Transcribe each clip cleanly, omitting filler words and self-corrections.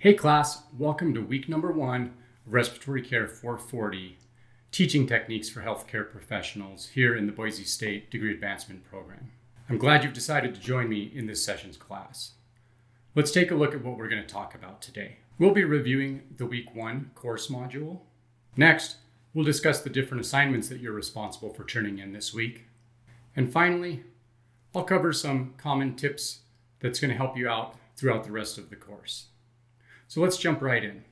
Hey class, welcome to week number 1 of Respiratory Care 440, Teaching Techniques for Healthcare Professionals here in the Boise State Degree Advancement Program. I'm glad you've decided to join me in this session's class. Let's take a look at what we're going to talk about today. We'll be reviewing the week 1 course module. Next, we'll discuss the different assignments that you're responsible for turning in this week. And finally, I'll cover some common tips that's going to help you out throughout the rest of the course. So let's jump right in.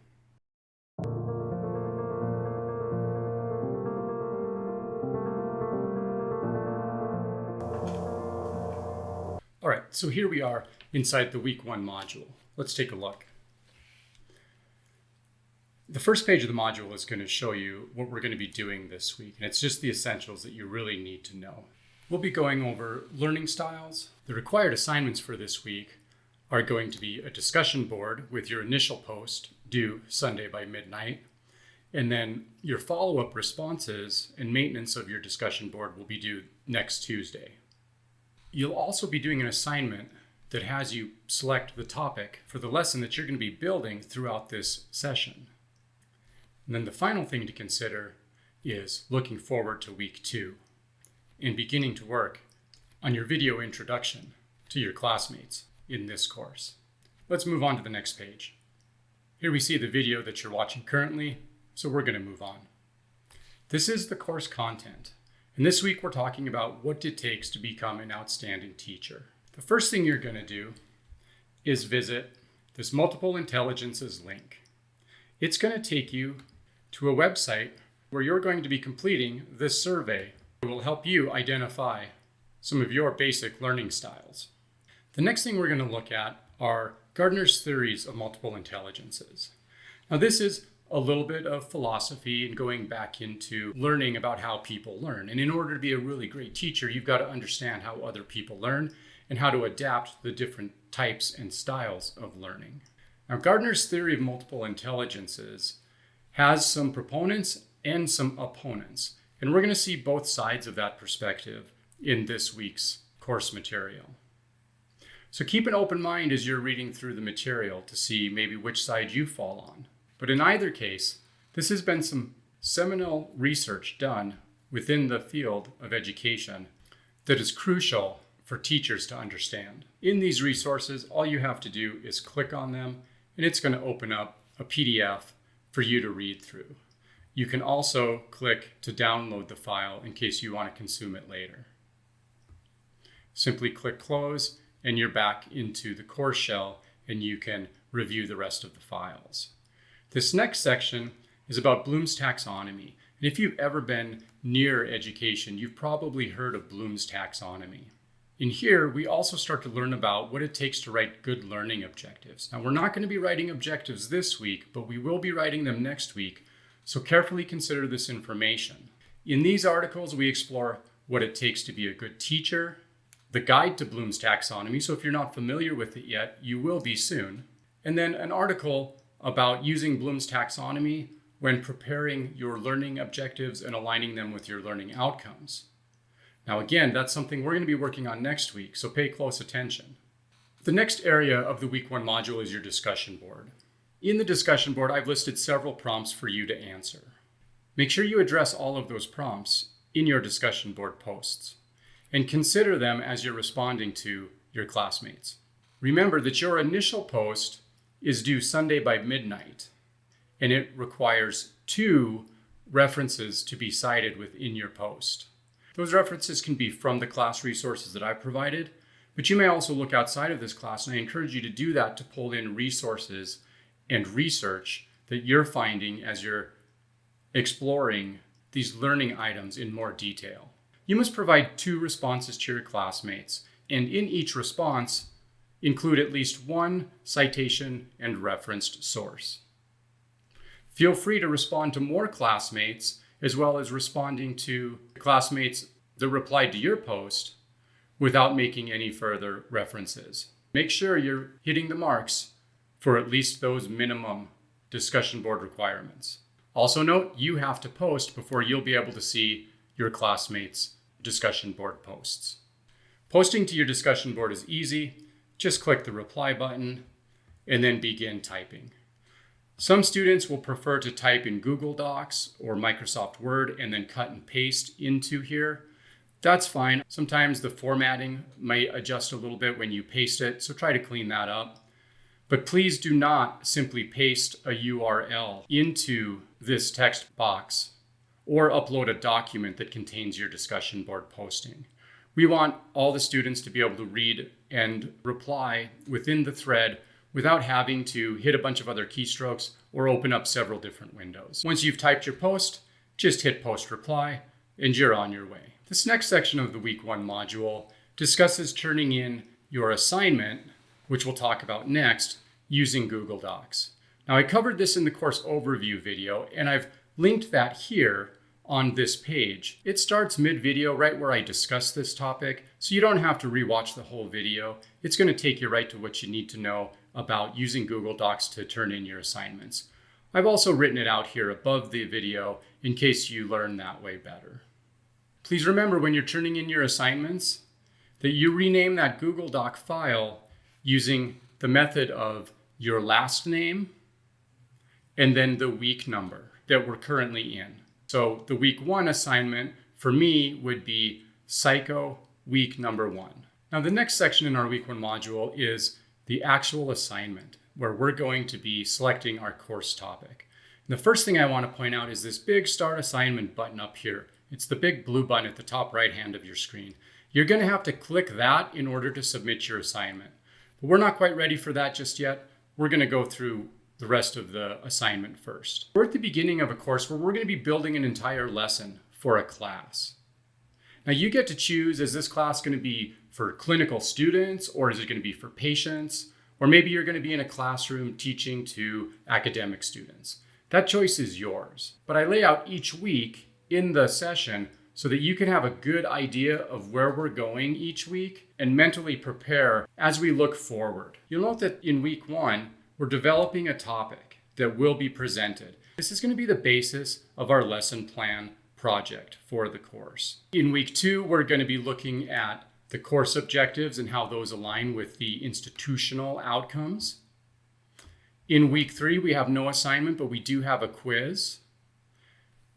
All right, so here we are inside the week 1 module. Let's take a look. The first page of the module is going to show you what we're going to be doing this week, and it's just the essentials that you really need to know. We'll be going over learning styles. The required assignments for this week are going to be a discussion board with your initial post due Sunday by midnight. And then your follow-up responses and maintenance of your discussion board will be due next Tuesday. You'll also be doing an assignment that has you select the topic for the lesson that you're going to be building throughout this session. And then the final thing to consider is looking forward to week 2 and beginning to work on your video introduction to your classmates in this course. Let's move on to the next page. Here we see the video that you're watching currently, so we're going to move on. This is the course content, and this week we're talking about what it takes to become an outstanding teacher. The first thing you're going to do is visit this Multiple Intelligences link. It's going to take you to a website where you're going to be completing this survey. It will help you identify some of your basic learning styles. The next thing we're going to look at are Gardner's theories of multiple intelligences. Now this is a little bit of philosophy and going back into learning about how people learn. And in order to be a really great teacher, you've got to understand how other people learn and how to adapt the different types and styles of learning. Now Gardner's theory of multiple intelligences has some proponents and some opponents. And we're going to see both sides of that perspective in this week's course material. So keep an open mind as you're reading through the material to see maybe which side you fall on. But in either case, this has been some seminal research done within the field of education that is crucial for teachers to understand. In these resources, all you have to do is click on them, and it's going to open up a PDF for you to read through. You can also click to download the file in case you want to consume it later. Simply click close, and you're back into the course shell and you can review the rest of the files. This next section is about Bloom's taxonomy. And if you've ever been near education, you've probably heard of Bloom's taxonomy. In here, we also start to learn about what it takes to write good learning objectives. Now, we're not going to be writing objectives this week, but we will be writing them next week. So carefully consider this information. In these articles, we explore what it takes to be a good teacher, the guide to Bloom's taxonomy, so if you're not familiar with it yet, you will be soon. And then an article about using Bloom's taxonomy when preparing your learning objectives and aligning them with your learning outcomes. Now again, that's something we're going to be working on next week, so pay close attention. The next area of the week 1 module is your discussion board. In the discussion board, I've listed several prompts for you to answer. Make sure you address all of those prompts in your discussion board posts, and consider them as you're responding to your classmates. Remember that your initial post is due Sunday by midnight, and it requires 2 references to be cited within your post. Those references can be from the class resources that I've provided, but you may also look outside of this class, and I encourage you to do that to pull in resources and research that you're finding as you're exploring these learning items in more detail. You must provide 2 responses to your classmates, and in each response, include at least 1 citation and referenced source. Feel free to respond to more classmates, as well as responding to classmates that replied to your post without making any further references. Make sure you're hitting the marks for at least those minimum discussion board requirements. Also note, you have to post before you'll be able to see your classmates' discussion board posts. Posting to your discussion board is easy. Just click the reply button and then begin typing. Some students will prefer to type in Google Docs or Microsoft Word and then cut and paste into here. That's fine. Sometimes the formatting might adjust a little bit when you paste it, so try to clean that up. But please do not simply paste a URL into this text box or upload a document that contains your discussion board posting. We want all the students to be able to read and reply within the thread without having to hit a bunch of other keystrokes or open up several different windows. Once you've typed your post, just hit post reply and you're on your way. This next section of the week 1 module discusses turning in your assignment, which we'll talk about next, using Google Docs. Now, I covered this in the course overview video, and I've linked that here on this page. It starts mid-video right where I discuss this topic, so you don't have to rewatch the whole video. It's going to take you right to what you need to know about using Google Docs to turn in your assignments. I've also written it out here above the video in case you learn that way better. Please remember when you're turning in your assignments that you rename that Google Doc file using the method of your last name and then the week number that we're currently in. So the week 1 assignment for me would be Psycho week number 1. Now the next section in our week 1 module is the actual assignment, where we're going to be selecting our course topic. And the first thing I want to point out is this big Start Assignment button up here. It's the big blue button at the top right hand of your screen. You're going to have to click that in order to submit your assignment. But we're not quite ready for that just yet. We're going to go through the rest of the assignment first. We're at the beginning of a course where we're going to be building an entire lesson for a class. Now you get to choose, is this class going to be for clinical students, or is it going to be for patients? Or maybe you're going to be in a classroom teaching to academic students. That choice is yours. But I lay out each week in the session so that you can have a good idea of where we're going each week and mentally prepare as we look forward. You'll note that in week 1, we're developing a topic that will be presented. This is going to be the basis of our lesson plan project for the course. In week 2, we're going to be looking at the course objectives and how those align with the institutional outcomes. In week 3, we have no assignment, but we do have a quiz.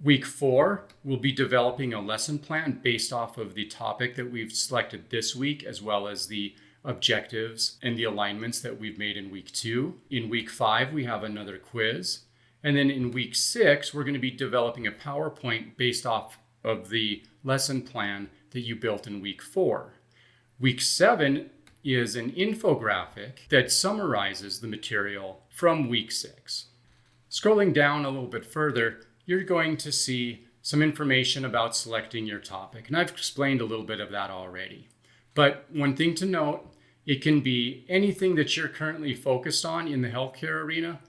Week 4, we'll be developing a lesson plan based off of the topic that we've selected this week, as well as the objectives and the alignments that we've made in week 2. In week 5, we have another quiz. And then in week 6, we're going to be developing a PowerPoint based off of the lesson plan that you built in week 4. Week 7 is an infographic that summarizes the material from week 6. Scrolling down a little bit further, you're going to see some information about selecting your topic. And I've explained a little bit of that already. But one thing to note, it can be anything that you're currently focused on in the healthcare arena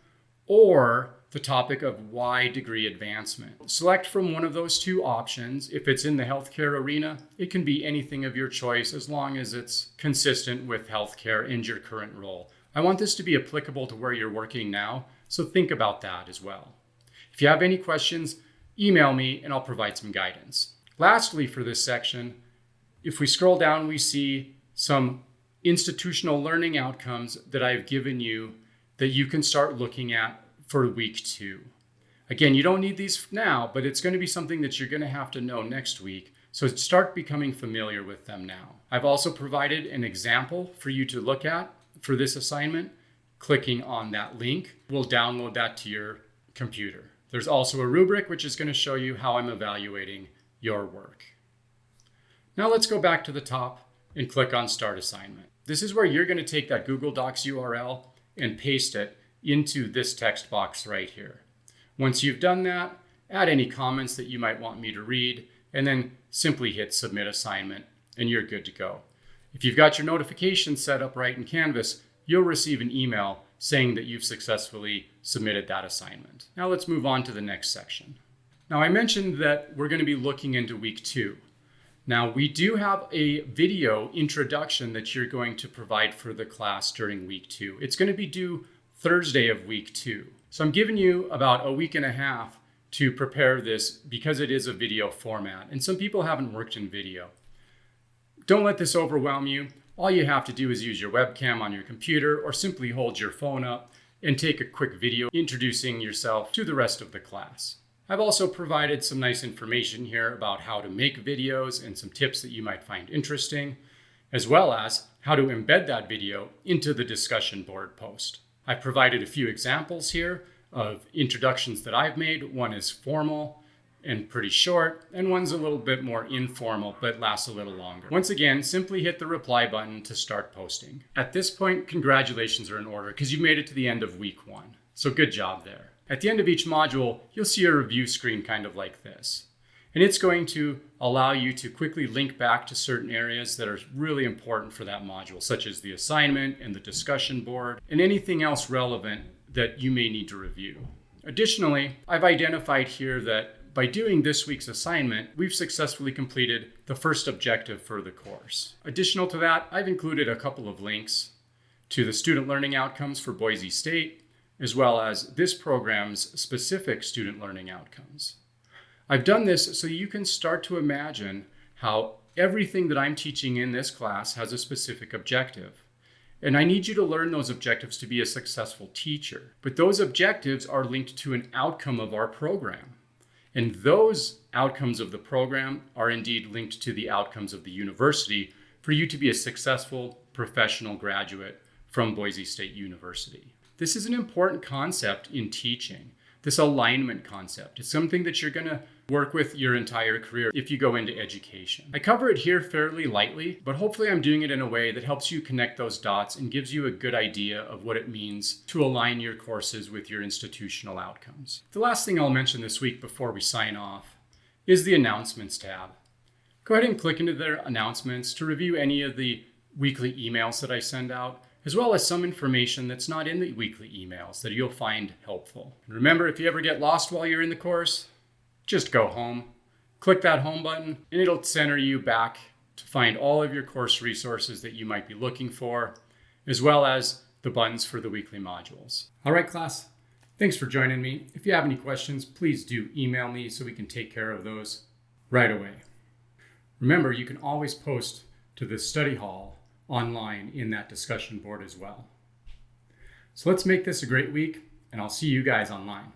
or the topic of why degree advancement. Select from one of those two options. If it's in the healthcare arena, it can be anything of your choice as long as it's consistent with healthcare and your current role. I want this to be applicable to where you're working now, so think about that as well. If you have any questions, email me and I'll provide some guidance. Lastly, for this section, if we scroll down, we see some institutional learning outcomes that I've given you that you can start looking at for week 2. Again, you don't need these now, but it's going to be something that you're going to have to know next week. So start becoming familiar with them now. I've also provided an example for you to look at for this assignment. Clicking on that link will download that to your computer. There's also a rubric which is going to show you how I'm evaluating your work. Now let's go back to the top and click on Start Assignment. This is where you're going to take that Google Docs URL and paste it into this text box right here. Once you've done that, add any comments that you might want me to read, and then simply hit Submit Assignment, and you're good to go. If you've got your notifications set up right in Canvas, you'll receive an email saying that you've successfully submitted that assignment. Now let's move on to the next section. Now I mentioned that we're going to be looking into week 2. Now we do have a video introduction that you're going to provide for the class during week 2. It's going to be due Thursday of week 2. So I'm giving you about a week and a half to prepare this because it is a video format and some people haven't worked in video. Don't let this overwhelm you. All you have to do is use your webcam on your computer or simply hold your phone up and take a quick video introducing yourself to the rest of the class. I've also provided some nice information here about how to make videos and some tips that you might find interesting, as well as how to embed that video into the discussion board post. I've provided a few examples here of introductions that I've made. One is formal and pretty short, and one's a little bit more informal but lasts a little longer. Once again, simply hit the reply button to start posting. At this point, congratulations are in order because you've made it to the end of week 1. So good job there. At the end of each module, you'll see a review screen kind of like this. And it's going to allow you to quickly link back to certain areas that are really important for that module, such as the assignment and the discussion board, and anything else relevant that you may need to review. Additionally, I've identified here that by doing this week's assignment, we've successfully completed the first objective for the course. Additional to that, I've included a couple of links to the student learning outcomes for Boise State, as well as this program's specific student learning outcomes. I've done this so you can start to imagine how everything that I'm teaching in this class has a specific objective. And I need you to learn those objectives to be a successful teacher. But those objectives are linked to an outcome of our program. And those outcomes of the program are indeed linked to the outcomes of the university for you to be a successful professional graduate from Boise State University. This is an important concept in teaching, this alignment concept. It's something that you're going to work with your entire career if you go into education. I cover it here fairly lightly, but hopefully I'm doing it in a way that helps you connect those dots and gives you a good idea of what it means to align your courses with your institutional outcomes. The last thing I'll mention this week before we sign off is the announcements tab. Go ahead and click into their announcements to review any of the weekly emails that I send out, as well as some information that's not in the weekly emails that you'll find helpful. And remember, if you ever get lost while you're in the course, just go home, click that home button, and it'll center you back to find all of your course resources that you might be looking for, as well as the buttons for the weekly modules. All right, class, thanks for joining me. If you have any questions, please do email me so we can take care of those right away. Remember, you can always post to the study hall online in that discussion board as well. So let's make this a great week, and I'll see you guys online.